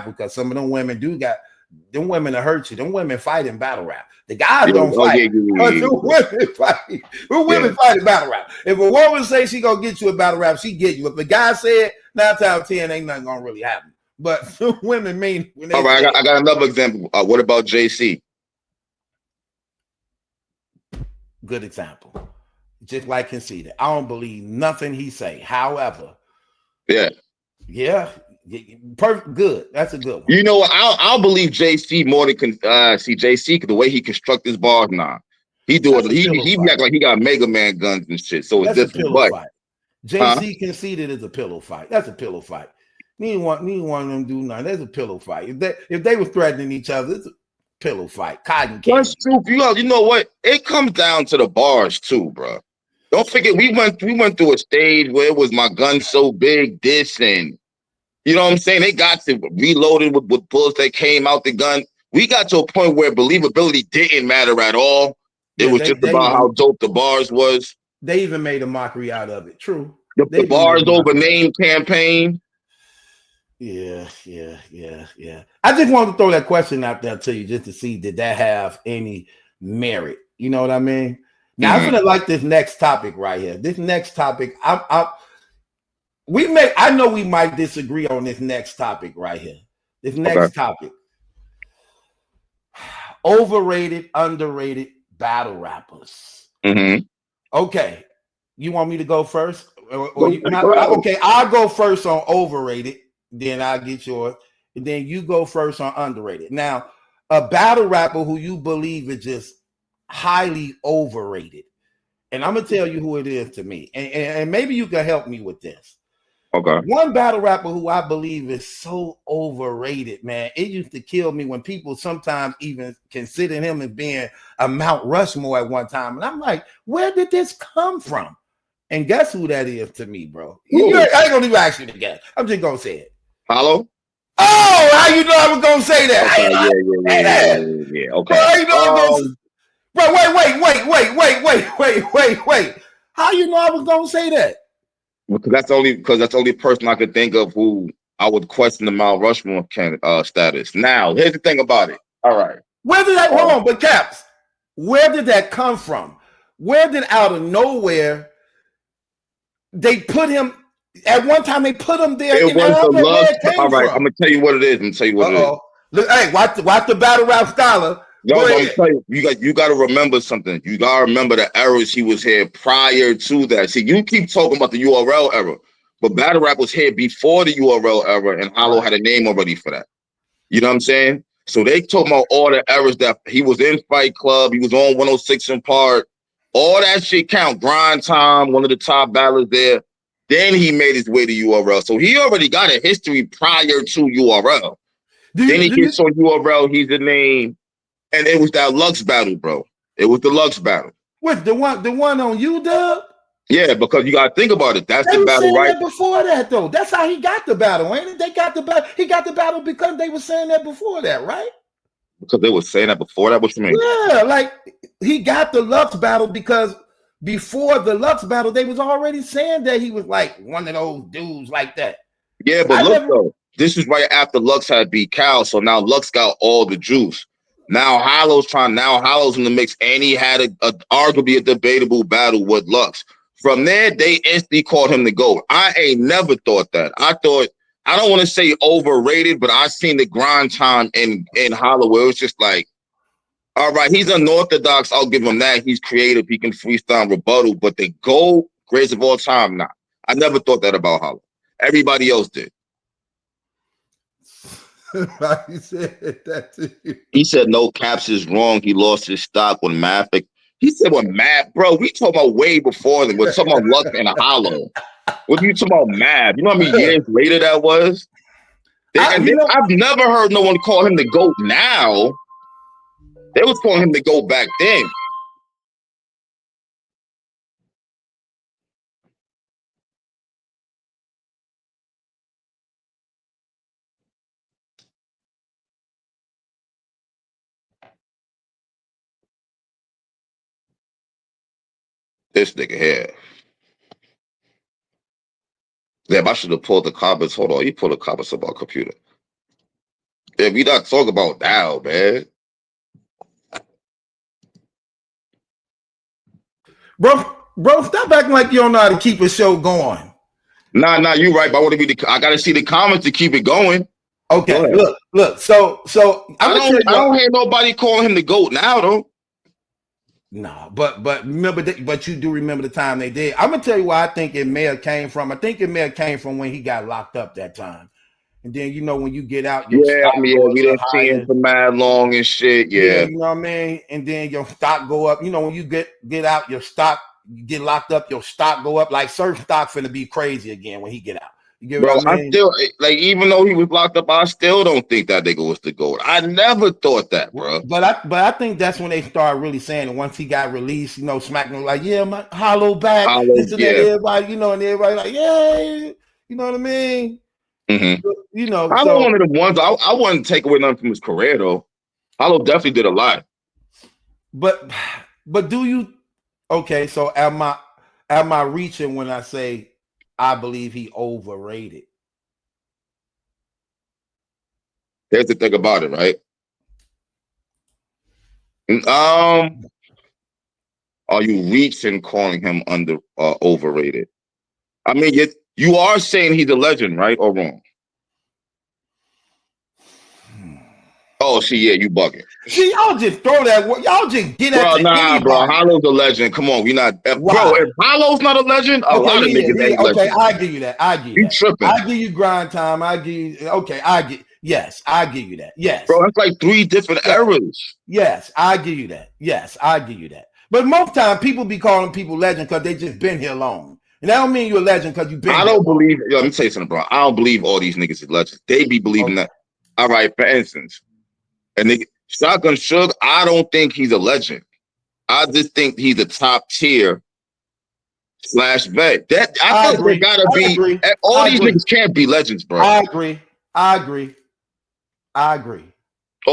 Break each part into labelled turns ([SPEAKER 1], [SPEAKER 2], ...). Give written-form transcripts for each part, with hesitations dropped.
[SPEAKER 1] because some of them women them women that hurt you. Them women fight in battle rap. The guys
[SPEAKER 2] Yeah.
[SPEAKER 1] don't
[SPEAKER 2] Oh,
[SPEAKER 1] fight.
[SPEAKER 2] yeah,
[SPEAKER 1] But the women fight. The women fight in battle rap. If a woman say she gonna get you a battle rap, she get you. If the guy said 9 times out of 10 ain't nothing gonna really happen. But the women mean when they
[SPEAKER 2] all right, I got another example. What about JC?
[SPEAKER 1] Good example. Just like Conceited. I don't believe nothing he say. However,
[SPEAKER 2] yeah,
[SPEAKER 1] perfect. Good. That's a good one.
[SPEAKER 2] You know what? I'll believe JC more than see JC the way he construct his bars now. He do it. He act like he got Mega Man guns and shit. So it's
[SPEAKER 1] that's
[SPEAKER 2] different.
[SPEAKER 1] A pillow fight. JC Conceited is a pillow fight. That's a pillow fight. Neither one of them do nothing. There's a pillow fight. If they were threatening each other, it's a pillow fight. Cotton candy.
[SPEAKER 2] That's true. You know what? It comes down to the bars too, bro. Don't forget we went through a stage where it was my gun so big, this and you know what I'm saying? They got to reload it with bullets that came out the gun. We got to a point where believability didn't matter at all. It was just about how dope the bars was.
[SPEAKER 1] They even made a mockery out of it. True.
[SPEAKER 2] The bars over name campaign.
[SPEAKER 1] Yeah. I just wanted to throw that question out there to you just to see did that have any merit. You know what I mean? Now I'm gonna like this next topic right here. This next topic, I know we might disagree on this next topic right here. This next topic. Overrated, underrated battle rappers. Okay. You want me to go first? Okay, I'll go first on overrated, then I'll get yours, and then you go first on underrated. Now, a battle rapper who you believe is just highly overrated, and I'm gonna tell you who it is to me, and maybe you can help me with this.
[SPEAKER 2] Okay.
[SPEAKER 1] One battle rapper who I believe is so overrated, man. It used to kill me when people sometimes even consider him as being a Mount Rushmore at one time, and I'm like, where did this come from? And guess who that is to me, bro? I ain't gonna even ask you to guess. I'm just gonna say it.
[SPEAKER 2] Hollow?
[SPEAKER 1] Oh, how you know I was gonna say that?
[SPEAKER 2] Okay, yeah. Okay.
[SPEAKER 1] Bro, how you know I was gonna... Bro, wait. How you know I was gonna say that?
[SPEAKER 2] Because that's the only person I could think of who I would question the Mount Rushmore status. Now, here's the thing about it. All right.
[SPEAKER 1] Where did that hold on, but Caps? Where did that come from? Where did out of nowhere they put him at one time? They put him there.
[SPEAKER 2] It was the love. All right, I'm gonna tell you what it is.
[SPEAKER 1] Look, hey, watch the battle rap scholar.
[SPEAKER 2] No, I'm tell you, you got to remember something. You got to remember the eras he was here prior to that. See, you keep talking about the URL era, but battle rap was here before the URL era, and Hollow had a name already for that. You know what I'm saying? So they talking about all the eras that he was in Fight Club, he was on 106 in Park, all that shit count. Grind Time, one of the top battlers there. Then he made his way to URL. So he already got a history prior to URL. Then he gets on URL, he's the name. And it was that Lux battle, bro. It was the Lux battle.
[SPEAKER 1] What, the one on UW?
[SPEAKER 2] Yeah, because you gotta think about it. That's the battle, right?
[SPEAKER 1] That before that, though. That's how he got the battle, ain't it? They got the battle. He got the battle because they were saying that before that, right?
[SPEAKER 2] Because they were saying that before that. What you mean?
[SPEAKER 1] Yeah, like he got the Lux battle because before the Lux battle, they was already saying that he was like one of those dudes like that.
[SPEAKER 2] Yeah, but though, this is right after Lux had beat Cal, so now Lux got all the juice. Now Hollow's in the mix, and he had arguably a debatable battle with Lux. From there, they instantly called him the GOAT. I ain't never thought that. I don't want to say overrated, but I seen the Grind Time in Hollow where it was just like, all right, he's unorthodox. I'll give him that. He's creative. He can freestyle and rebuttal, but the GOAT, greatest of all time, nah. I never thought that about Hollow. Everybody else did.
[SPEAKER 1] He said that to you.
[SPEAKER 2] He said no caps is wrong. He lost his stock when Mavic. He said when bro, we talking about way before them. We're talking about Lux and Hollow. What are you talking about Mav? You know how many years later that was? I've never heard no one call him the GOAT now. They was calling him the GOAT back then. This nigga here. Damn, I should have pulled the comments. Hold on, you pull the comments up on computer. Yeah, we not talking about now, man.
[SPEAKER 1] Bro, stop acting like you don't know how to keep a show going.
[SPEAKER 2] Nah, you right. But I gotta see the comments to keep it going.
[SPEAKER 1] Okay, look. So
[SPEAKER 2] I don't hear nobody calling him the GOAT now, though.
[SPEAKER 1] No, but remember but you do remember the time they did. I'm gonna tell you why I think it may have came from. I think it may have came from when he got locked up that time. And then when you get out, your stock
[SPEAKER 2] we didn't see him for mad long and shit. Yeah,
[SPEAKER 1] you know what I mean. And then your stock go up. When you get out, your stock get locked up, your stock go up. Like certain stock finna be crazy again when he get out. You get what I mean?
[SPEAKER 2] I still even though he was locked up, I still don't think that nigga was the GOAT. I never thought that, bro.
[SPEAKER 1] But I think that's when they started really saying it. Once he got released, smacking like, yeah, my hollow back, this and that, everybody, and everybody like, yeah, you know what I mean?
[SPEAKER 2] Mm-hmm. I was one of the ones. I wouldn't take away nothing from his career though. Hollow definitely did a lot.
[SPEAKER 1] But do you? Okay, so am I reaching when I say I believe he overrated?
[SPEAKER 2] Here's the thing about it, right? Are you reaching calling him overrated? I mean, you are saying he's a legend, right or wrong? Oh, you bugging.
[SPEAKER 1] See, y'all just throw that. Y'all just get at
[SPEAKER 2] anybody. Bro. Hollow's a legend. Come on, we not. Bro, if Hollow's not a legend, a lot of niggas ain't legends.
[SPEAKER 1] Okay, I give you that.
[SPEAKER 2] You tripping?
[SPEAKER 1] I give you grind time. I give you. Okay, yes, I give you that. Yes,
[SPEAKER 2] bro, that's like 3 different eras.
[SPEAKER 1] Yes, I give you that. Yes, I give you that. But most time, people be calling people legend because they just been here long. And that don't mean you're a legend because you've been.
[SPEAKER 2] I don't believe. Let me tell you something, bro. I don't believe all these niggas is legends. They be believing that. All right, for instance. And Shotgun Suge, I don't think he's a legend. I just think he's a top tier / vet. That I think they gotta be. All these niggas can't be legends, bro.
[SPEAKER 1] I agree.
[SPEAKER 2] All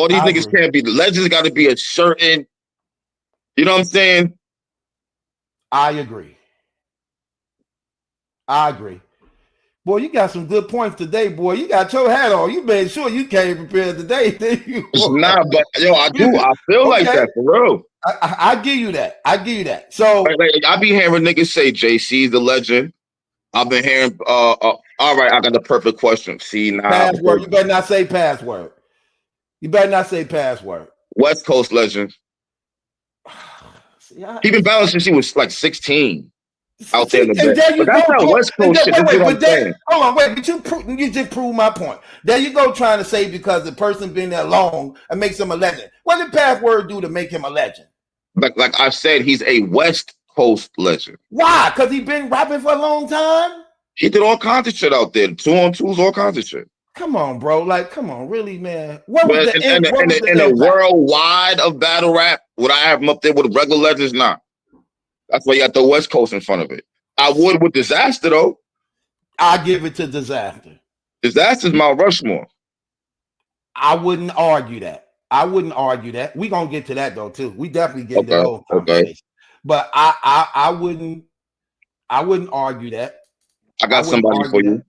[SPEAKER 2] these niggas can't be. The legends got to be a certain. You know what I'm saying?
[SPEAKER 1] I agree. Boy, you got some good points today, boy. You got your hat on. You made sure you came prepared today, didn't you?
[SPEAKER 2] Nah, but I do. I feel like that for real.
[SPEAKER 1] I give you that. So
[SPEAKER 2] I be hearing niggas say JC's the legend. I've been hearing. All right, I got the perfect question. See now.
[SPEAKER 1] Password. You better not say password.
[SPEAKER 2] West Coast legend. He been balanced since he was like 16. Out there in the bed. But that's not West Coast shit.
[SPEAKER 1] Hold on, wait. But you just proved my point. There you go trying to say because the person been there long and makes him a legend. What did Password do to make him a legend?
[SPEAKER 2] Like I said, he's a West Coast legend.
[SPEAKER 1] Why? Because he been rapping for a long time?
[SPEAKER 2] He did all kinds of shit out there. 2-on-2s, all kinds of shit.
[SPEAKER 1] Come on, bro. Like, come on, really, man. What was the
[SPEAKER 2] in the worldwide of battle rap, would I have him up there with regular legends? Nah. That's why you got the West Coast in front of it. I would with Disaster, though.
[SPEAKER 1] I give it to Disaster.
[SPEAKER 2] Disaster's Mount Rushmore.
[SPEAKER 1] I wouldn't argue that. We're going to get to that, though, too. We definitely get the whole conversation. Okay. But I wouldn't argue that.
[SPEAKER 2] I got somebody for you.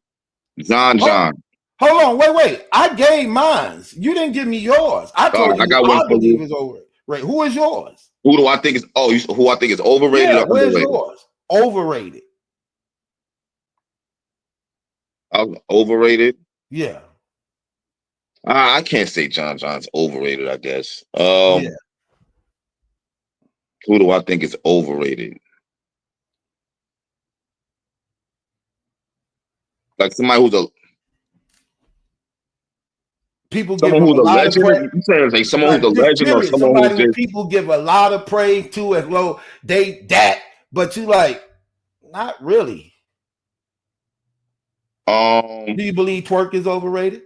[SPEAKER 2] John.
[SPEAKER 1] Hold on, wait. I gave mine. You didn't give me yours. I told you I got one for you. Is over. Right. Who is yours?
[SPEAKER 2] Who do I think is who I think is overrated or
[SPEAKER 1] where's yours? Overrated.
[SPEAKER 2] Overrated?
[SPEAKER 1] Yeah.
[SPEAKER 2] I can't say John's overrated, I guess.
[SPEAKER 1] Yeah.
[SPEAKER 2] Who do I think is overrated? Like somebody who's
[SPEAKER 1] someone who's a legend.
[SPEAKER 2] You saying like someone who's a legend or someone who's
[SPEAKER 1] people give a lot of praise to as low but you like not really. Do you believe Twerk is overrated?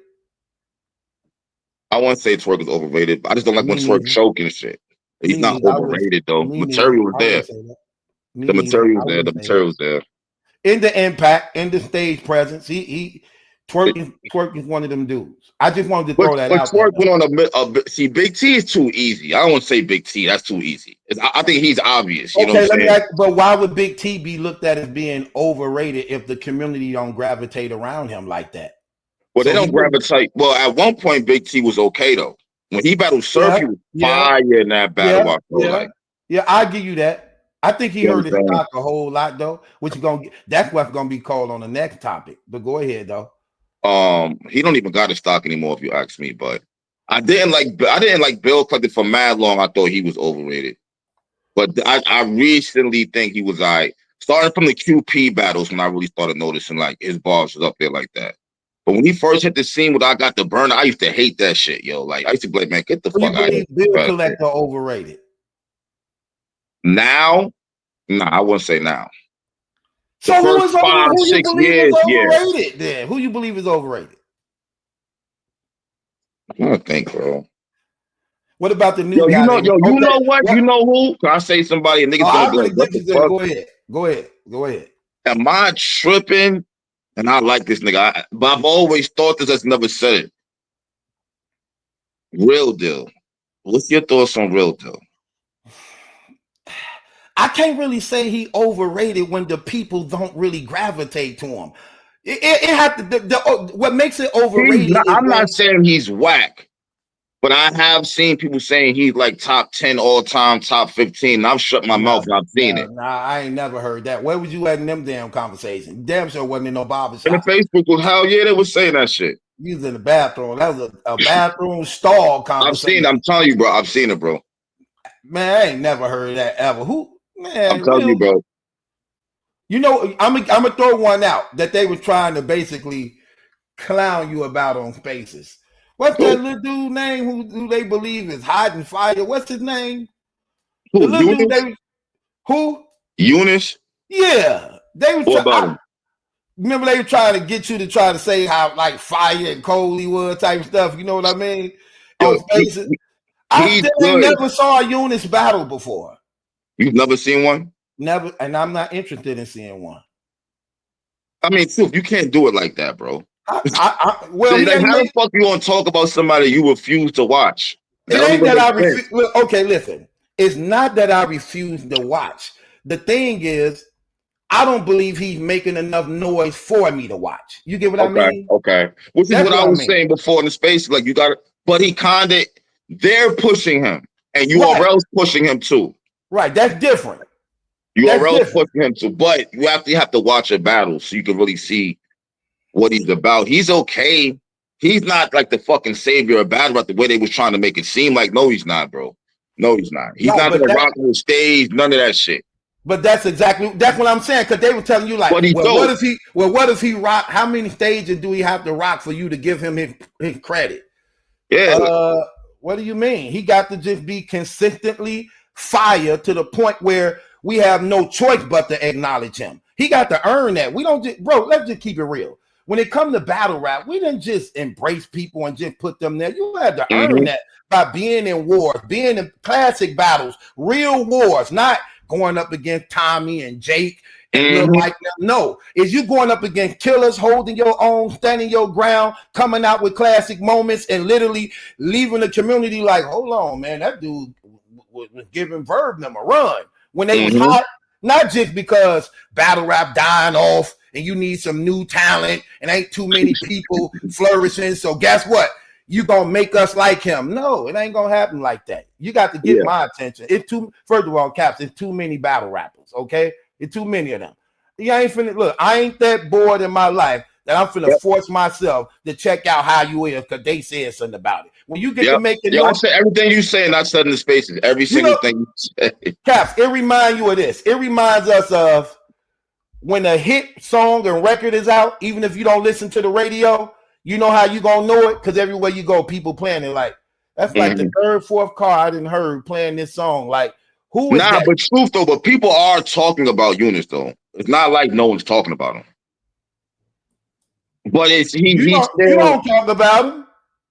[SPEAKER 2] I won't say Twerk is overrated, but I just don't like when Twerk choking shit. He's not overrated though. Material was there. The material was there.
[SPEAKER 1] In the impact, in the stage presence, Twerk is one of them dudes. I just wanted to throw that out.
[SPEAKER 2] Twerk went on see, Big T is too easy. I don't want to say Big T. That's too easy. I think he's obvious. You know what I'm saying?
[SPEAKER 1] But why would Big T be looked at as being overrated if the community don't gravitate around him like that?
[SPEAKER 2] Well, they don't gravitate. Well, at one point, Big T was okay though. When he battled Surf, he was fire in that battle.
[SPEAKER 1] Yeah, I give you that. I think he hurt his
[SPEAKER 2] saying?
[SPEAKER 1] stock a whole lot though, which is gonna get, that's what's gonna be called on the next topic. But go ahead though.
[SPEAKER 2] He don't even got a stock anymore, if you ask me. But I didn't like Bill Collector for mad long. I thought he was overrated. But I recently think he was starting from the QP battles when I really started noticing like his bars was up there like that. But when he first hit the scene with I Got the Burner, I used to hate that shit, yo. Like I used to be like, man, get the fuck out of here.
[SPEAKER 1] Bill Collector overrated.
[SPEAKER 2] Now, nah, I wouldn't say now.
[SPEAKER 1] So who is overrated then? Who you believe is overrated?
[SPEAKER 2] I don't think, bro.
[SPEAKER 1] What about the new guy?
[SPEAKER 2] You know what? You know who? Can I say somebody? And niggas gonna be like, what the fuck?
[SPEAKER 1] Go ahead.
[SPEAKER 2] Am I tripping? And I like this nigga. But I've always thought this, I've never said it. Real Deal. What's your thoughts on Real Deal?
[SPEAKER 1] I can't really say he overrated when the people don't really gravitate to him. It had to. What makes it overrated?
[SPEAKER 2] I'm not saying he's whack, but I have seen people saying he's like top 10 all time, top 15. I've shut my mouth and I've seen it.
[SPEAKER 1] Nah, I ain't never heard that. Where was you at in them damn conversations? Damn sure wasn't in no barbershop.
[SPEAKER 2] And the Facebook was hell yeah, they was saying that shit.
[SPEAKER 1] You was in the bathroom. That was a bathroom stall conversation.
[SPEAKER 2] I've seen it. I'm telling you, bro. I've seen it, bro.
[SPEAKER 1] Man, I ain't never heard that ever. Who? Man,
[SPEAKER 2] I'm telling you, bro.
[SPEAKER 1] You know, I'm gonna throw one out that they were trying to basically clown you about on Spaces. What's that little dude name who they believe is hiding fire? What's his name?
[SPEAKER 2] Who?
[SPEAKER 1] The little dude who?
[SPEAKER 2] Eunice?
[SPEAKER 1] Yeah. They were
[SPEAKER 2] what about him?
[SPEAKER 1] Remember they were trying to get you to try to say how like fire and cold he was type stuff. You know what I mean? On Spaces. I still never saw a Eunice battle before.
[SPEAKER 2] You've never seen one?
[SPEAKER 1] Never, and I'm not interested in seeing one.
[SPEAKER 2] I mean, Sue, you can't do it like that, bro.
[SPEAKER 1] Well,
[SPEAKER 2] how the fuck you gonna talk about somebody you refuse to watch?
[SPEAKER 1] It ain't that I refuse. Okay, listen. It's not that I refuse to watch. The thing is, I don't believe he's making enough noise for me to watch. You get what I mean?
[SPEAKER 2] Okay. Which is what I was saying before in the space. Like you got it, but he kinda they're pushing him, and URL's pushing him too.
[SPEAKER 1] Right, that's different.
[SPEAKER 2] URL's pushing him too, but you have to watch a battle so you can really see what he's about. He's okay. He's not like the fucking savior of battle rap the way they was trying to make it seem like. No, he's not, bro. No, he's not. He's not gonna rock on the stage, none of that shit.
[SPEAKER 1] But that's what I'm saying, because they were telling you like, what if he rock? How many stages do he have to rock for you to give him his credit?
[SPEAKER 2] Yeah.
[SPEAKER 1] What do you mean? He got to just be consistently fire to the point where we have no choice but to acknowledge him. He got to earn that. We don't just, bro, let's just keep it real. When it comes to battle rap, we didn't just embrace people and just put them there. You had to earn that by being in wars, being in classic battles, real wars, not going up against Tommy and Jake and like them. No, is you going up against killers, holding your own, standing your ground, coming out with classic moments and literally leaving the community like, hold on, man, that dude was giving Verb them a run when they was hot, not just because battle rap dying off and you need some new talent and ain't too many people flourishing. So guess what? You gonna make us like him? No, it ain't gonna happen like that. You got to get my attention. First of all, Caps, it's too many battle rappers. Okay, it's too many of them. You ain't finna look. I ain't that bored in my life that I'm finna force myself to check out how you is because they said something about it. When you get to make it,
[SPEAKER 2] I said everything you say, and I said in the spaces, every single thing you say.
[SPEAKER 1] Caps, it reminds you of this. It reminds us of when a hit song and record is out, even if you don't listen to the radio, you know how you gonna know it because everywhere you go, people playing it. Like that's like the third, fourth car I didn't heard playing this song. Like who is that?
[SPEAKER 2] But truth though, but people are talking about Eunice though. It's not like no one's talking about him. But it's you
[SPEAKER 1] don't talk about him.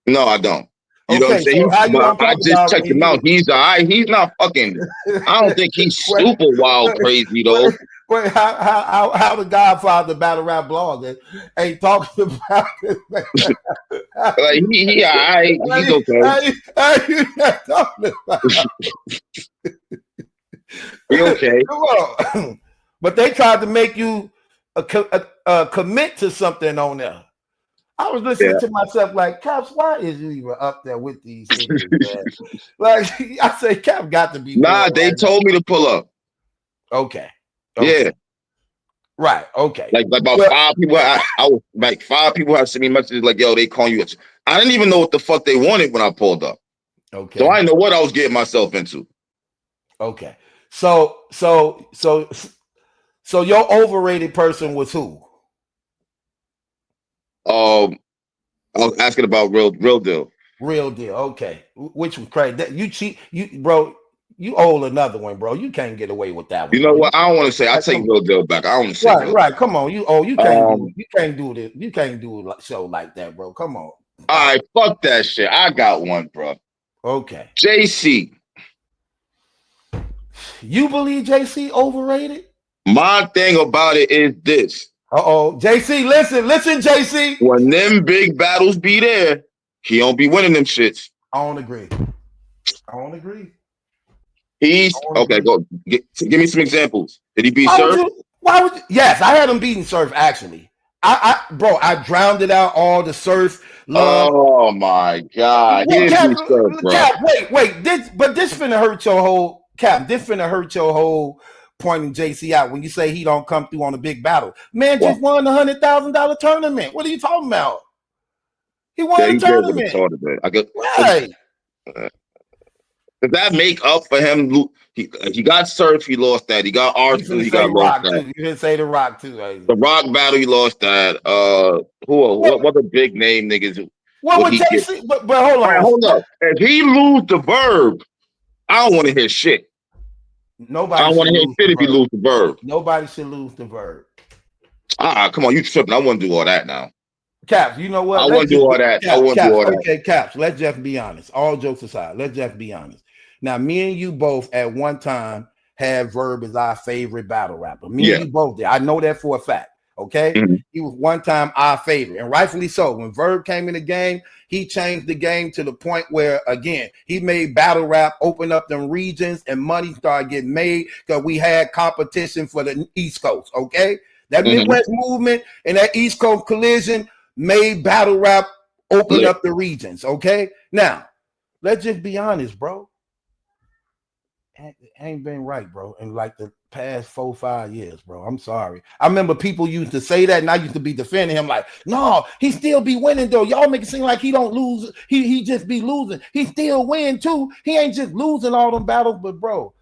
[SPEAKER 2] No, I don't. You know what I'm saying? I just checked him out. He's all right. He's not fucking. I don't think he's super wild crazy though.
[SPEAKER 1] Wait, how the Godfather battle rap blog ain't talking about it?
[SPEAKER 2] Like he all right. He's okay.
[SPEAKER 1] How you not talking about it?
[SPEAKER 2] He okay.
[SPEAKER 1] Come on. But they tried to make you commit to something on there. I was listening to myself like, Caps, why is you even up there with these niggas, man? Like, I say, Cap got to be.
[SPEAKER 2] Nah, they told me to pull up.
[SPEAKER 1] Okay.
[SPEAKER 2] Yeah.
[SPEAKER 1] Right. Okay.
[SPEAKER 2] Like about 5 people. I was like 5 people have sent me messages like, yo, they calling you. I didn't even know what the fuck they wanted when I pulled up.
[SPEAKER 1] Okay.
[SPEAKER 2] So I didn't know what I was getting myself into.
[SPEAKER 1] Okay. So your overrated person was who?
[SPEAKER 2] I was asking about real deal.
[SPEAKER 1] Real deal. Okay. Which was crazy. You cheat. Bro. You owe another one, bro. You can't get away with that one.
[SPEAKER 2] You know
[SPEAKER 1] bro.
[SPEAKER 2] what? I don't want to say. I take real deal back. I don't want to say.
[SPEAKER 1] Right. Come on. You can't do this. You can't do a show like that, bro. Come on.
[SPEAKER 2] All right. Fuck that shit. I got one, bro.
[SPEAKER 1] Okay.
[SPEAKER 2] JC.
[SPEAKER 1] You believe JC overrated?
[SPEAKER 2] My thing about it is this.
[SPEAKER 1] JC, listen, JC.
[SPEAKER 2] When them big battles be there, he don't be winning them shits.
[SPEAKER 1] I don't agree.
[SPEAKER 2] He's okay. Go give me some examples. Did he beat Surf?
[SPEAKER 1] Why would you? Yes, I had him beating Surf actually. I drowned it out all the Surf love.
[SPEAKER 2] Oh my god!
[SPEAKER 1] Wait, Cap, wait. This finna hurt your whole Cap. This finna hurt your whole pointing JC out when you say he don't come through on a big battle. Man just won the $100,000 tournament. What are you talking about? He won the tournament. Right.
[SPEAKER 2] Does that make up for him? He got Surf, he lost that. He got Arsenal, he got lost that.
[SPEAKER 1] You didn't say the Rock too. Right?
[SPEAKER 2] The Rock battle, he lost that. What the big name niggas?
[SPEAKER 1] What would JC? But hold on.
[SPEAKER 2] Hold up. If he lose the Verb, I don't want to hear shit.
[SPEAKER 1] Nobody.
[SPEAKER 2] I don't want to hear shit if he lose the Verb.
[SPEAKER 1] Nobody should lose the Verb.
[SPEAKER 2] Come on, you tripping? I wouldn't do all that now.
[SPEAKER 1] Caps, you know what?
[SPEAKER 2] I wouldn't do all that. I wouldn't do all that.
[SPEAKER 1] Okay, Caps, let's just be honest. All jokes aside, let's just be honest. Now, me and you both at one time had Verb as our favorite battle rapper. Me and you both did. I know that for a fact. Okay. Mm-hmm. He was one time our favorite, and rightfully so. When Verb came in the game, he changed the game to the point where, again, he made battle rap open up them regions and money started getting made because we had competition for the East Coast. Okay. That Midwest movement and that East Coast collision made battle rap open up the regions. Okay. Now, let's just be honest, bro. Ain't been right, bro, in like the past 4-5 years, bro. I'm sorry. I remember people used to say that, and I used to be defending him like, no, he still be winning, though. Y'all make it seem like he don't lose. He just be losing. He still win, too. He ain't just losing all them battles, but, bro,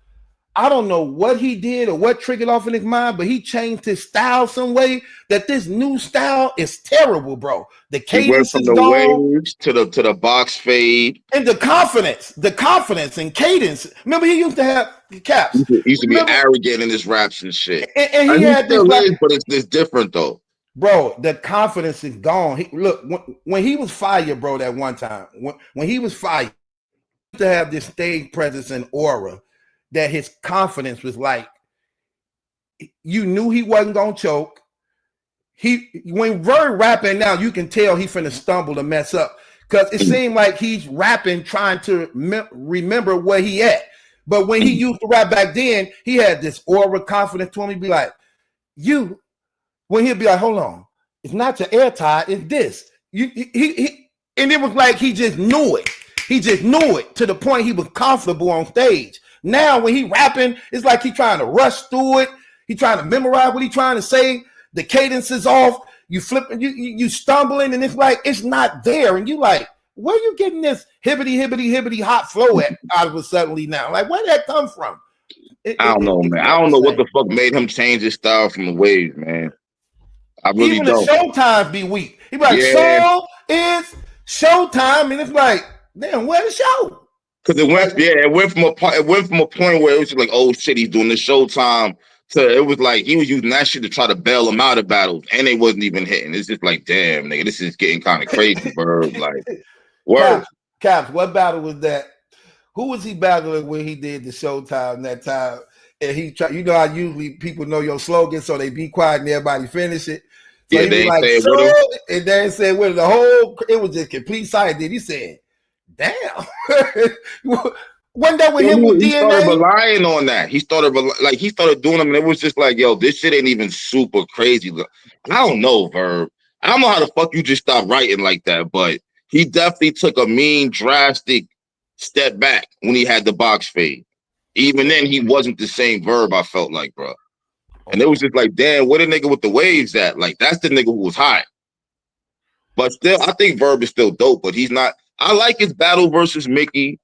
[SPEAKER 1] I don't know what he did or what triggered off in his mind, but he changed his style some way that this new style is terrible, bro. The cadence
[SPEAKER 2] went from the waves to the box fade.
[SPEAKER 1] And the confidence and cadence. Remember, he used to have Caps.
[SPEAKER 2] He used to be arrogant in his raps and shit.
[SPEAKER 1] And he had this,
[SPEAKER 2] but it's different though.
[SPEAKER 1] Bro, the confidence is gone. Look, when he was fired, bro, that one time, when he was fired, he used to have this stage presence and aura that his confidence was like, you knew he wasn't gonna choke. When Verb rapping now, you can tell he finna stumble and mess up because it seemed like he's rapping trying to remember where he at. But when he used to rap back then, he had this aura confidence to him. He'd be like, when he'd be like, hold on, it's not your air tie, it's this. And it was like he just knew it. He just knew it to the point he was comfortable on stage. Now, when he rapping, it's like he trying to rush through it. He trying to memorize what he trying to say. The cadence is off. You flipping, you stumbling, and it's like it's not there. And you like, where you getting this hibbity hot flow at out of a suddenly now? Like, where did that come from?
[SPEAKER 2] I don't know, man. I don't know what the fuck made him change his style from the waves, man. I really
[SPEAKER 1] even
[SPEAKER 2] don't.
[SPEAKER 1] The showtimes be weak. He be like, so it's showtime, and it's like, damn, where the show?
[SPEAKER 2] Because it went from a point where it was like, oh shit, he's doing the showtime. So it was like he was using that shit to try to bail him out of battles, and they wasn't even hitting. It's just like, damn, nigga, this is getting kind of crazy, bro. Like, word.
[SPEAKER 1] Caps, what battle was that? Who was he battling when he did the showtime that time? And he tried, you know, how usually people know your slogan, so they be quiet and everybody finish it. So he was like, and then said, well, it was just complete silence. Then he said, damn. Wasn't that with him with
[SPEAKER 2] he
[SPEAKER 1] DNA?
[SPEAKER 2] Started relying on that. He started doing them, and it was just like, yo, this shit ain't even super crazy. I don't know, Verb. I don't know how the fuck you just stopped writing like that, but he definitely took a mean, drastic step back when he had the box fade. Even then, he wasn't the same Verb, I felt like, bro. And it was just like, damn, what a nigga with the waves at? Like, that's the nigga who was hot. But still, I think Verb is still dope, but he's not. I like his battle versus Mickey.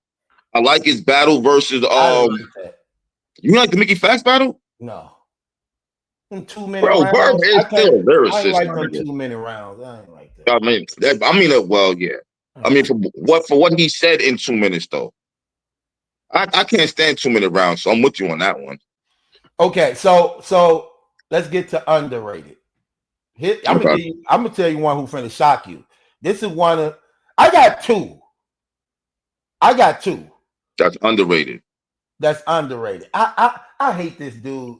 [SPEAKER 2] I like his battle versus
[SPEAKER 1] I didn't like that.
[SPEAKER 2] You like the Mickey Facts battle?
[SPEAKER 1] No. Them 2-minute
[SPEAKER 2] Bro, Verb
[SPEAKER 1] rounds.
[SPEAKER 2] is still a lyricist.
[SPEAKER 1] I ain't like them 2-minute rounds. I ain't like that.
[SPEAKER 2] Well, yeah. I mean, for what he said in 2 minutes, though. I can't stand 2-minute rounds, so I'm with you on that one.
[SPEAKER 1] Okay, so let's get to underrated. I'm gonna tell you one who's finna shock you. This is one of I got two.
[SPEAKER 2] That's underrated.
[SPEAKER 1] That's underrated. I hate this dude.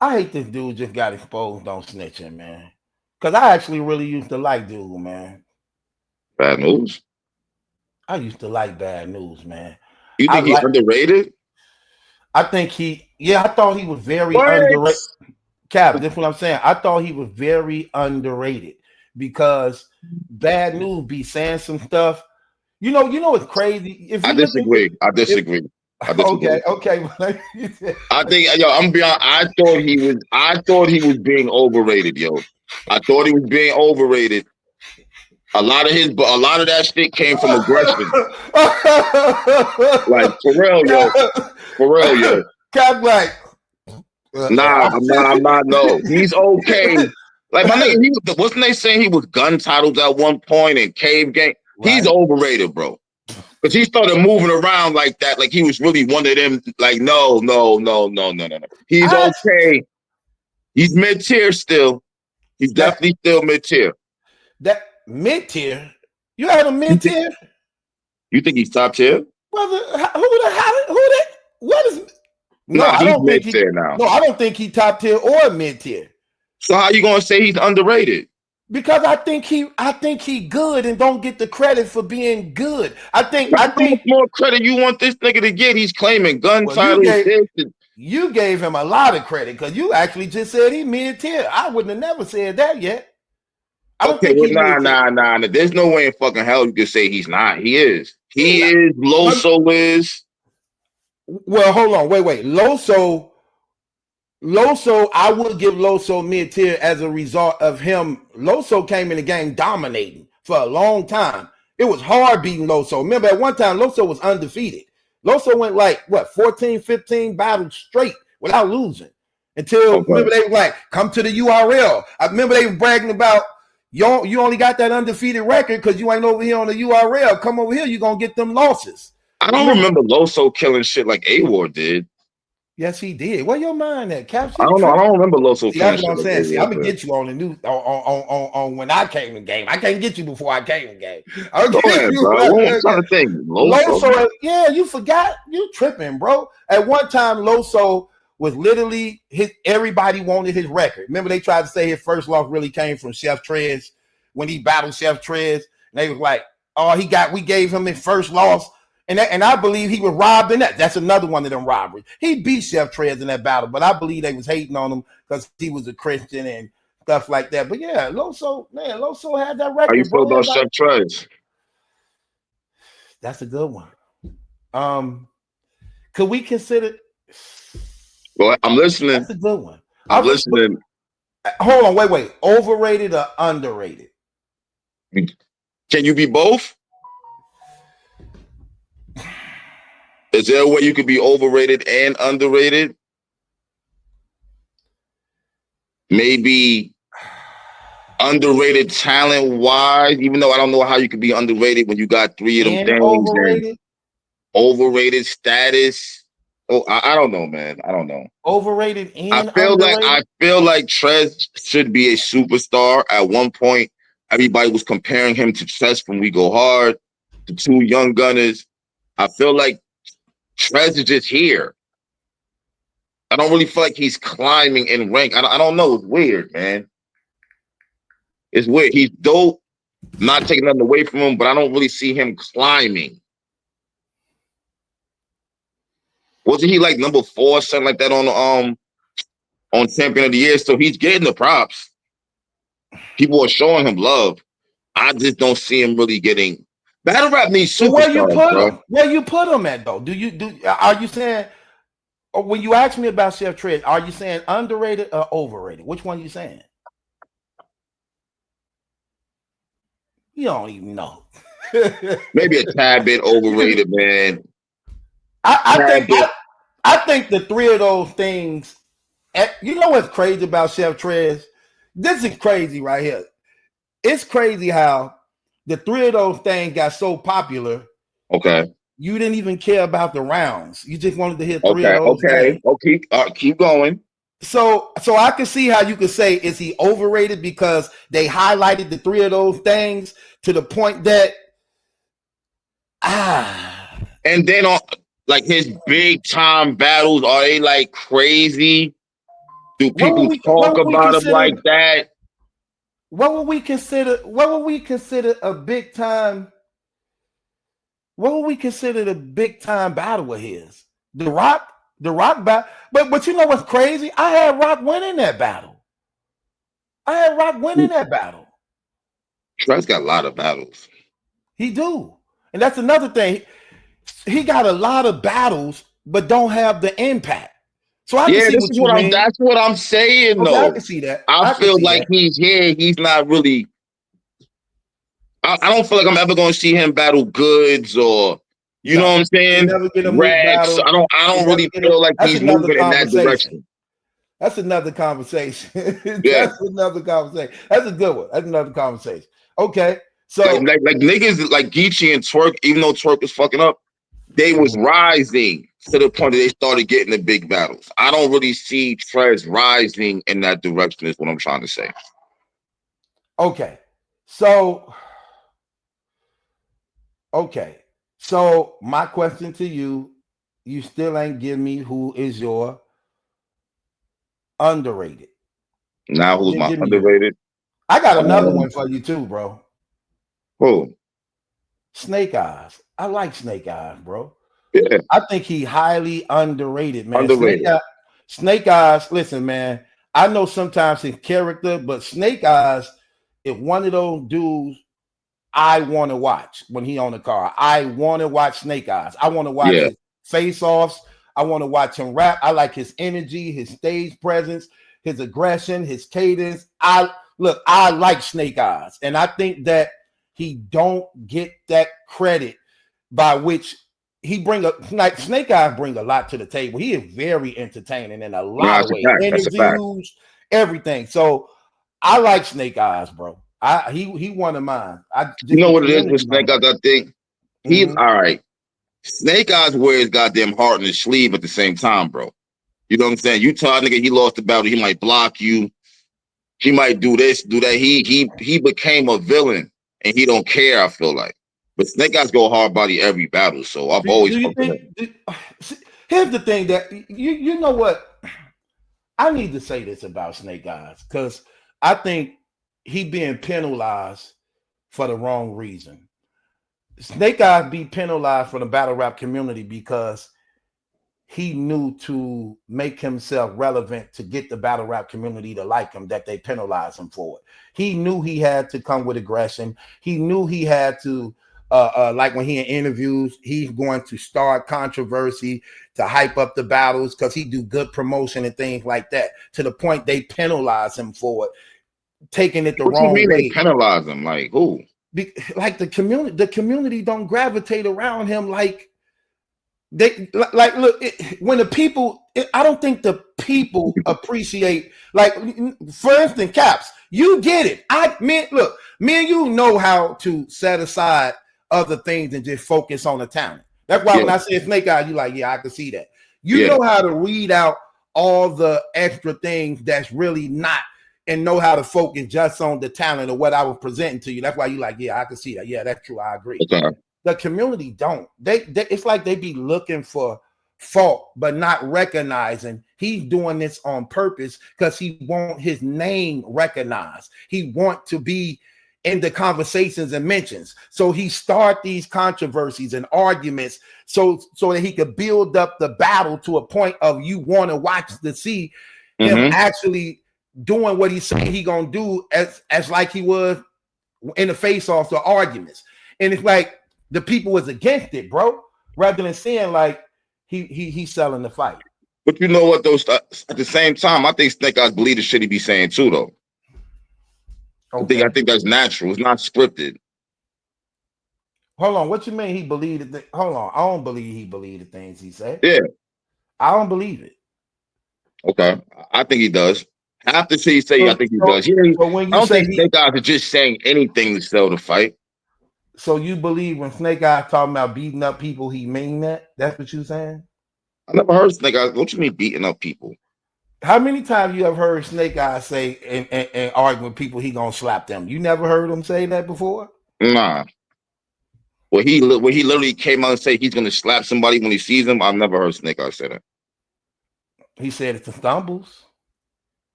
[SPEAKER 1] I hate this dude just got exposed on snitching, man. Because I actually really used to like dude, man.
[SPEAKER 2] Bad News?
[SPEAKER 1] I used to like Bad News, man.
[SPEAKER 2] You think he's underrated?
[SPEAKER 1] I think I thought he was very underrated. Cap, that's what I'm saying. I thought he was very underrated because Bad News be saying some stuff. You know it's crazy. If you
[SPEAKER 2] I disagree. I disagree.
[SPEAKER 1] Okay.
[SPEAKER 2] I think, I'm beyond. I thought he was being overrated, yo. I thought he was being overrated. A lot of that shit came from aggression. Like, for real, yo. For real, yo.
[SPEAKER 1] Cap, like,
[SPEAKER 2] nah, I'm not. No, he's okay. Like, my nigga, wasn't they saying he was gun titles at one point in Cave Gang? Right. He's overrated, bro. Because he started moving around like that, like he was really one of them. Like, no. He's okay. He's mid-tier still. He's definitely still mid-tier.
[SPEAKER 1] That mid-tier? You had a mid-tier?
[SPEAKER 2] You think he's top tier?
[SPEAKER 1] Brother, what is? No, I don't think he's mid-tier now. No, I don't think he's top tier or mid-tier.
[SPEAKER 2] So how you gonna say he's underrated?
[SPEAKER 1] Because I think he good and don't get the credit for being good. I think
[SPEAKER 2] how much more credit you want this nigga to get? He's claiming gun titles.
[SPEAKER 1] You gave him a lot of credit because you actually just said he mid-tier. I wouldn't have never said that yet. I don't think he's
[SPEAKER 2] nah. There's no way in fucking hell you can say he's not. He is. He is. Loso is.
[SPEAKER 1] Well, hold on. Wait. Loso, I would give Loso mid-tier as a result of him. Loso came in the game dominating for a long time. It was hard beating Loso. Remember, at one time, Loso was undefeated. Loso went 14, 15 battles straight without losing. Until, remember, they were like, come to the URL. I remember they were bragging about, you only got that undefeated record because you ain't over here on the URL. Come over here, you're going to get them losses.
[SPEAKER 2] I don't remember Loso killing shit like A-Ward did.
[SPEAKER 1] Yes, he did. Where your mind at, Cap?
[SPEAKER 2] I don't know. I don't remember Loso.
[SPEAKER 1] That's what I'm saying. See, I'm gonna get you on the new on when I came in the game. I can't get you before I came in the game. I'm
[SPEAKER 2] trying to think.
[SPEAKER 1] Loso, yeah, you forgot. You tripping, bro. At one time, Loso was literally everybody wanted his record. Remember, they tried to say his first loss really came from Chef Trez when he battled Chef Trez. And they was like, oh, we gave him his first loss. And I believe he was robbed in that. That's another one of them robberies. He beat Chef Trez in that battle, but I believe they was hating on him because he was a Christian and stuff like that. But yeah, Loso had that record.
[SPEAKER 2] How you feel about Chef Trez?
[SPEAKER 1] That's a good one. Could we consider?
[SPEAKER 2] Well, I'm listening.
[SPEAKER 1] That's a good one.
[SPEAKER 2] I'm listening.
[SPEAKER 1] Hold on, wait. Overrated or underrated?
[SPEAKER 2] Can you be both? Is there a way you could be overrated and underrated? Maybe underrated talent-wise, even though I don't know how you could be underrated when you got three of them things.
[SPEAKER 1] Overrated?
[SPEAKER 2] Overrated status. Oh, I don't know, man. I don't know.
[SPEAKER 1] Overrated and underrated?
[SPEAKER 2] I feel like Trez should be a superstar. At one point, everybody was comparing him to Trez from We Go Hard, the two young gunners. I feel like Trez is just here. I don't really feel like he's climbing in rank. I don't know. It's weird, man. It's weird. He's dope. Not taking nothing away from him, but I don't really see him climbing. Wasn't he like number 4, something like that on Champion of the Year? So he's getting the props. People are showing him love. I just don't see him really getting. Battle rap needs
[SPEAKER 1] So where you
[SPEAKER 2] superstars,
[SPEAKER 1] put
[SPEAKER 2] bro.
[SPEAKER 1] him? Where you put him at though? Are you saying, or when you ask me about Chef Trez, are you saying underrated or overrated? Which one are you saying? You don't even know.
[SPEAKER 2] Maybe a tad bit overrated, man.
[SPEAKER 1] I think the three of those things. You know what's crazy about Chef Trez? This is crazy right here. It's crazy how the three of those things got so popular.
[SPEAKER 2] Okay.
[SPEAKER 1] You didn't even care about the rounds. You just wanted to hit three of
[SPEAKER 2] Okay.
[SPEAKER 1] those things.
[SPEAKER 2] Okay. Keep going.
[SPEAKER 1] So I can see how you could say, is he overrated because they highlighted the three of those things to the point that
[SPEAKER 2] And then on like his big time battles, are they like crazy? Do people talk about him like that?
[SPEAKER 1] What would we consider a big time? What would we consider the big time battle of his? The Rock battle. But you know what's crazy? I had Rock winning that battle.
[SPEAKER 2] Trez got a lot of battles.
[SPEAKER 1] He do. And that's another thing. He got a lot of battles, but don't have the impact. So I can see what you mean.
[SPEAKER 2] That's what I'm saying,
[SPEAKER 1] okay,
[SPEAKER 2] though.
[SPEAKER 1] I can see that.
[SPEAKER 2] I feel like he's here. He's not really. I don't feel like I'm ever going to see him battle Goods or you know what I'm saying. Rex. I don't really feel like he's moving in that direction.
[SPEAKER 1] That's another conversation. That's another conversation. That's a good one. That's another conversation. Okay, so
[SPEAKER 2] like niggas like Geechee and Twerk, even though Twerk was fucking up, they was rising to the point that they started getting the big battles. I don't really see Trez rising in that direction. Is what I'm trying to say.
[SPEAKER 1] Okay, so my question to you: you still ain't give me who is your underrated.
[SPEAKER 2] Now who's my underrated?
[SPEAKER 1] I got another one for you too, bro.
[SPEAKER 2] Who?
[SPEAKER 1] Snake Eyes. I like Snake Eyes, bro.
[SPEAKER 2] Yeah.
[SPEAKER 1] I think he highly underrated, man.
[SPEAKER 2] Underrated.
[SPEAKER 1] Snake Eyes, listen, man. I know sometimes his character, but Snake Eyes is one of those dudes I want to watch when he on the car. I want to watch Snake Eyes. I want to watch his face-offs. I want to watch him rap. I like his energy, his stage presence, his aggression, his cadence. I like Snake Eyes, and I think that he don't get that credit by which he Snake Eyes bring a lot to the table. He is very entertaining in a lot of ways. Interviews, everything. So I like Snake Eyes, bro. He one of mine.
[SPEAKER 2] You know what it is with Snake Eyes? I think he's all right. Snake Eyes wears goddamn heart in his sleeve at the same time, bro. You know what I'm saying? You tell a nigga he lost the battle, he might block you. He might do this, do that. He became a villain and he don't care, I feel like. But Snake Eyes go hard body every battle, so I've always fucked with him.
[SPEAKER 1] Here's the thing that you know what? I need to say this about Snake Eyes because I think he being penalized for the wrong reason. Snake Eyes be penalized for the battle rap community because he knew to make himself relevant to get the battle rap community to like him, that they penalize him for it. He knew he had to come with aggression. He knew he had to, like when he in interviews, he's going to start controversy to hype up the battles because he do good promotion and things like that, to the point they penalize him for it, taking it the wrong way.
[SPEAKER 2] They penalize him? Like who?
[SPEAKER 1] Like the community don't gravitate around him like they like. Look, when the people, I don't think the people appreciate. Like, for instance, Caps, you get it. Me and you know how to set aside other things and just focus on the talent. That's why when I say Snake Eyes, you like, yeah, I can see that. You know how to read out all the extra things that's really not, and know how to focus just on the talent of what I was presenting to you. That's why you like, yeah, I can see that. Yeah, that's true. I agree.
[SPEAKER 2] Okay.
[SPEAKER 1] The community don't. They it's like they be looking for fault, but not recognizing he's doing this on purpose because he want his name recognized. He want to be in the conversations and mentions. So he start these controversies and arguments so that he could build up the battle to a point of you want to watch to see him actually doing what he's saying he gonna do as like he was in the face-offs or arguments. And it's like the people was against it, bro, rather than saying like he's selling the fight.
[SPEAKER 2] But you know what, though? At the same time, I think Snake Eyes believe the shit he be saying too, though. Okay. I think that's natural. It's not scripted.
[SPEAKER 1] Hold on, what you mean he believed it? Hold on, I don't believe he believed the things he said.
[SPEAKER 2] Yeah,
[SPEAKER 1] I don't believe it.
[SPEAKER 2] Okay, I think he does. After he say, I think he does.
[SPEAKER 1] So when you
[SPEAKER 2] I don't think Snake Eyes are just saying anything to sell the fight.
[SPEAKER 1] So you believe when Snake Eyes talking about beating up people, he mean that? That's what you saying?
[SPEAKER 2] I never heard Snake Eyes. What you mean beating up people?
[SPEAKER 1] How many times you have heard Snake Eyes say and argue with people he gonna slap them? You never heard him say that before?
[SPEAKER 2] Nah. When he literally came out and say he's gonna slap somebody when he sees them, I've never heard Snake Eyes say that.
[SPEAKER 1] He said it to Stumbles.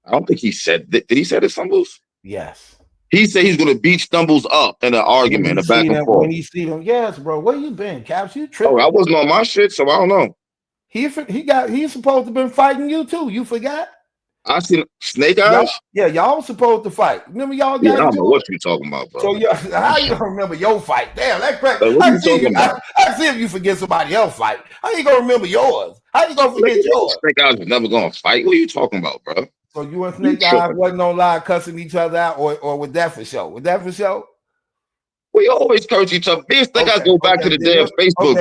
[SPEAKER 2] I don't think he said that. Did he say it to Stumbles?
[SPEAKER 1] Yes.
[SPEAKER 2] He said he's gonna beat Stumbles up in an argument, a back and forth.
[SPEAKER 1] When he see them, yes, bro. Where you been, Caps? You tripping?
[SPEAKER 2] Oh, I wasn't on my shit, so I don't know.
[SPEAKER 1] He's supposed to been fighting you too. You forgot?
[SPEAKER 2] I seen Snake Eyes.
[SPEAKER 1] Y'all was supposed to fight. Remember y'all?
[SPEAKER 2] Yeah, I don't know what you talking about, bro.
[SPEAKER 1] So how you don't remember your fight? Damn, that's crazy.
[SPEAKER 2] Like,
[SPEAKER 1] I see if you forget somebody else's fight. How you gonna remember yours? How you gonna forget yours?
[SPEAKER 2] Snake Eyes was never gonna fight. What are you talking about, bro?
[SPEAKER 1] So you and Snake Eyes wasn't on live cussing each other out, or was that for show? Was that for show?
[SPEAKER 2] We always curse each other. Me and Snake Eyes go back to the damn Facebook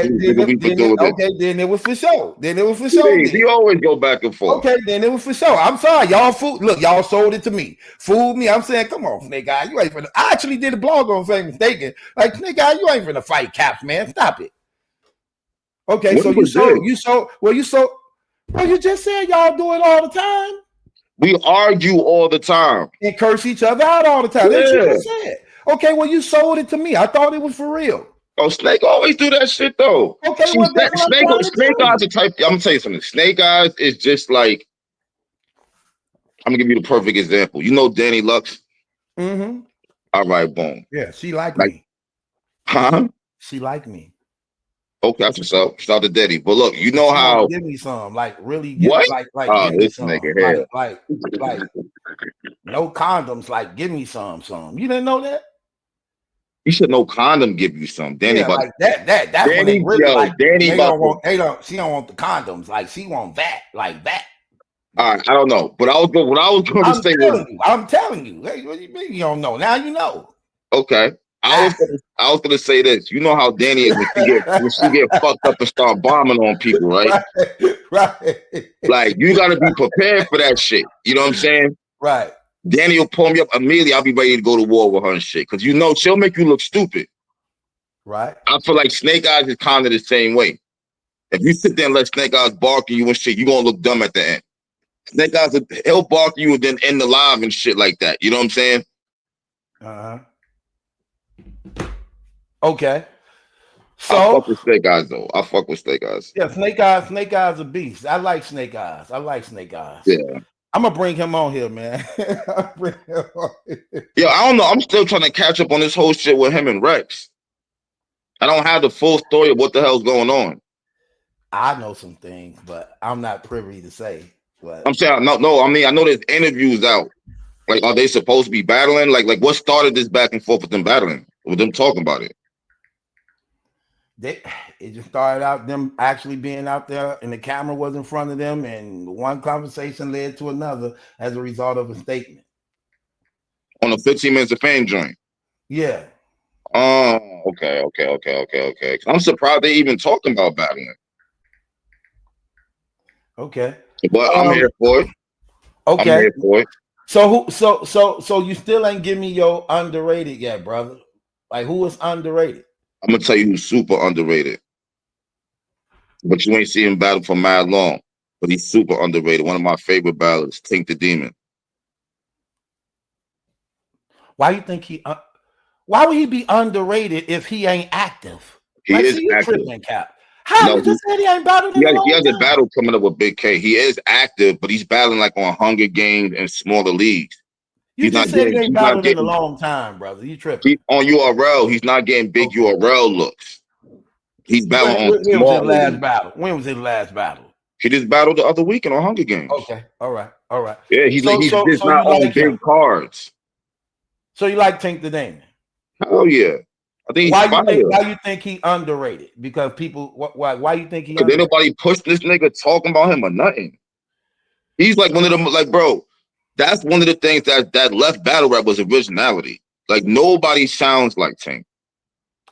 [SPEAKER 2] group.
[SPEAKER 1] Okay, then it was for show.
[SPEAKER 2] We always go back and forth.
[SPEAKER 1] Okay, then it was for show. I'm sorry, y'all y'all sold it to me. Fooled me. I'm saying, come on, Snake Eyes, you ain't finna. I actually did a blog on Famous Mistaken. Like, Snake Eyes, you ain't finna fight Caps, man. Stop it. Okay, so you just said y'all do it all the time.
[SPEAKER 2] We argue all the time
[SPEAKER 1] and curse each other out all the time.
[SPEAKER 2] Yeah.
[SPEAKER 1] That's what you said. Okay, well, you sold it to me. I thought it was for real.
[SPEAKER 2] Oh, Snake always do that shit though.
[SPEAKER 1] Okay,
[SPEAKER 2] Snake Eyes the type. I'm gonna tell you something. Snake Eyes is just like, I'm gonna give you the perfect example. You know Danny Lux?
[SPEAKER 1] Mm-hmm.
[SPEAKER 2] All right, boom.
[SPEAKER 1] Yeah, she liked me.
[SPEAKER 2] Huh?
[SPEAKER 1] She liked me.
[SPEAKER 2] Okay, that's what's up. Shout out to Daddy. But look, you know how
[SPEAKER 1] give me some, like really
[SPEAKER 2] what?
[SPEAKER 1] Give me some.
[SPEAKER 2] Nigga
[SPEAKER 1] like no condoms, like give me some. You didn't know that?
[SPEAKER 2] You should know condom give you some. Danny,
[SPEAKER 1] yeah, like that's Danny, when they really like Danny she don't want the condoms, like she want that, like that.
[SPEAKER 2] All right, I don't know. But what I was going to say was
[SPEAKER 1] I'm telling you. Hey, what do you mean you don't know? Now you know.
[SPEAKER 2] Okay. I was gonna say this. You know how Danny is when she get fucked up and start bombing on people, right?
[SPEAKER 1] Right.
[SPEAKER 2] Like you gotta be prepared for that shit. You know what I'm saying?
[SPEAKER 1] Right.
[SPEAKER 2] Danny will pull me up immediately. I'll be ready to go to war with her and shit. Cause you know she'll make you look stupid.
[SPEAKER 1] Right.
[SPEAKER 2] I feel like Snake Eyes is kind of the same way. If you sit there and let Snake Eyes bark at you and shit, you're gonna look dumb at the end. Snake Eyes, he'll bark at you and then end the live and shit like that. You know what I'm saying?
[SPEAKER 1] Uh-huh. Okay. So
[SPEAKER 2] I fuck with Snake Eyes though. I fuck with Snake Eyes.
[SPEAKER 1] Yeah, Snake Eyes a beast. I like Snake Eyes.
[SPEAKER 2] Yeah.
[SPEAKER 1] I'm gonna bring him on here, man.
[SPEAKER 2] Yeah, I don't know. I'm still trying to catch up on this whole shit with him and Rex. I don't have the full story of what the hell's going on.
[SPEAKER 1] I know some things, but I'm not privy to say. But
[SPEAKER 2] I'm saying no. I mean, I know there's interviews out. Like, are they supposed to be battling? Like what started this back and forth with them battling? With them talking about it?
[SPEAKER 1] It just started out them actually being out there and the camera was in front of them, and one conversation led to another as a result of a statement.
[SPEAKER 2] On a 15 Minutes of Fame joint?
[SPEAKER 1] Yeah.
[SPEAKER 2] Oh, okay. I'm surprised they even talking about battling.
[SPEAKER 1] Okay.
[SPEAKER 2] But I'm here for it.
[SPEAKER 1] Okay.
[SPEAKER 2] I'm here for it.
[SPEAKER 1] So you still ain't give me your underrated yet, brother. Like, who is underrated?
[SPEAKER 2] I'm gonna tell you who's super underrated. But you ain't seen him battle for mad long. But he's super underrated. One of my favorite battlers, Tink the Demon.
[SPEAKER 1] Why you think why would he be underrated if he ain't active?
[SPEAKER 2] He is active.
[SPEAKER 1] Cap. How you just said he ain't battling?
[SPEAKER 2] He has a battle coming up with Big K. He is active, but he's battling like on Hunger Games and smaller leagues.
[SPEAKER 1] You just said he ain't battled in a long time, brother. You tripping?
[SPEAKER 2] On URL, he's not getting big URL looks. He's battling on
[SPEAKER 1] when was his last battle? When was his last battle?
[SPEAKER 2] He just battled the other weekend on Hunger Games.
[SPEAKER 1] Okay, all right.
[SPEAKER 2] Yeah, he's
[SPEAKER 1] so
[SPEAKER 2] just not
[SPEAKER 1] you
[SPEAKER 2] on
[SPEAKER 1] like
[SPEAKER 2] big
[SPEAKER 1] him.
[SPEAKER 2] cards.
[SPEAKER 1] So you like Tank the Damon?
[SPEAKER 2] Hell yeah. I think he's
[SPEAKER 1] Why
[SPEAKER 2] fire.
[SPEAKER 1] you think he underrated? Because people, why you think he
[SPEAKER 2] Because
[SPEAKER 1] underrated?
[SPEAKER 2] nobody pushed this nigga talking about him or nothing. He's like one of them, like, bro, that's one of the things that left battle rap was originality. Like, nobody sounds like Tank.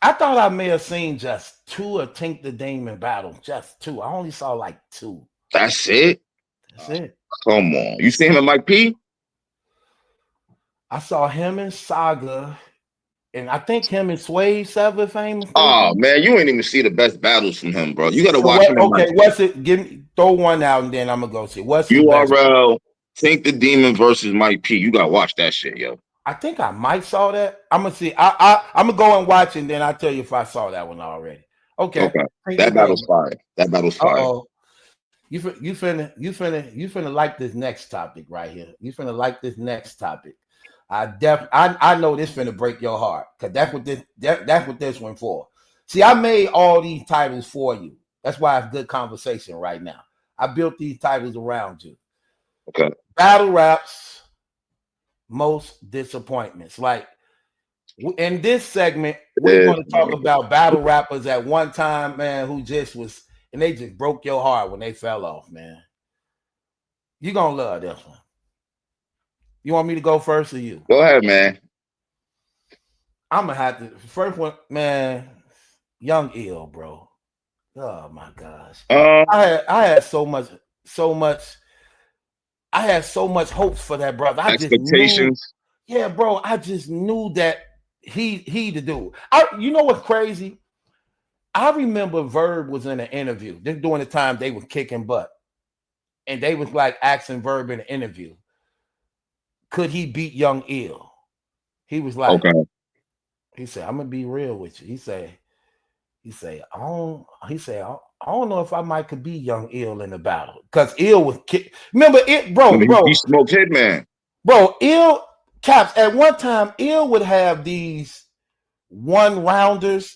[SPEAKER 1] I thought I may have seen just 2 of Tank the Damon battle. Just 2. I only saw like 2.
[SPEAKER 2] That's it?
[SPEAKER 1] That's it.
[SPEAKER 2] Come on. You see him and Mike P?
[SPEAKER 1] I saw him and Saga, and I think him and Sway Sever famous.
[SPEAKER 2] Oh, man, you ain't even see the best battles from him, bro. You got to watch him.
[SPEAKER 1] Okay, what's it? Give me, throw one out, and then I'm gonna go see. What's his
[SPEAKER 2] URL, Tank the Demon versus Mike P. You got to watch that shit, yo.
[SPEAKER 1] I think I might saw that. I'm gonna see. I'm gonna go and watch it, and then I'll tell you if I saw that one already. Okay.
[SPEAKER 2] That battle's fire. That battle's fire.
[SPEAKER 1] Uh-oh. You finna like this next topic right here. You finna like this next topic. I know this finna break your heart, because that's what this one for. See, I made all these titles for you. That's why it's good conversation right now. I built these titles around you.
[SPEAKER 2] Okay.
[SPEAKER 1] Battle raps, most disappointments. Like in this segment, we're going to talk about battle rappers at one time, man, who just was, and they just broke your heart when they fell off, man. You're going to love this one. You want me to go first or you?
[SPEAKER 2] Go ahead, man.
[SPEAKER 1] I'm going to have to. First one, man, Young Ill, bro. Oh, my gosh. I had so much. I had so much hopes for that brother.
[SPEAKER 2] Expectations.
[SPEAKER 1] Yeah, bro. I just knew that he the dude. You know what's crazy? I remember Verb was in an interview. This during the time they were kicking butt. And they was like asking Verb in an interview, could he beat Young Ill? He was like, okay. He said, I'm gonna be real with you. He said, I don't know if I might could be Young Ill in the battle. Because Ill was kick. Remember it, bro.
[SPEAKER 2] He smoked Hitman.
[SPEAKER 1] Bro, Ill Caps, at one time, Ill would have these 1-rounders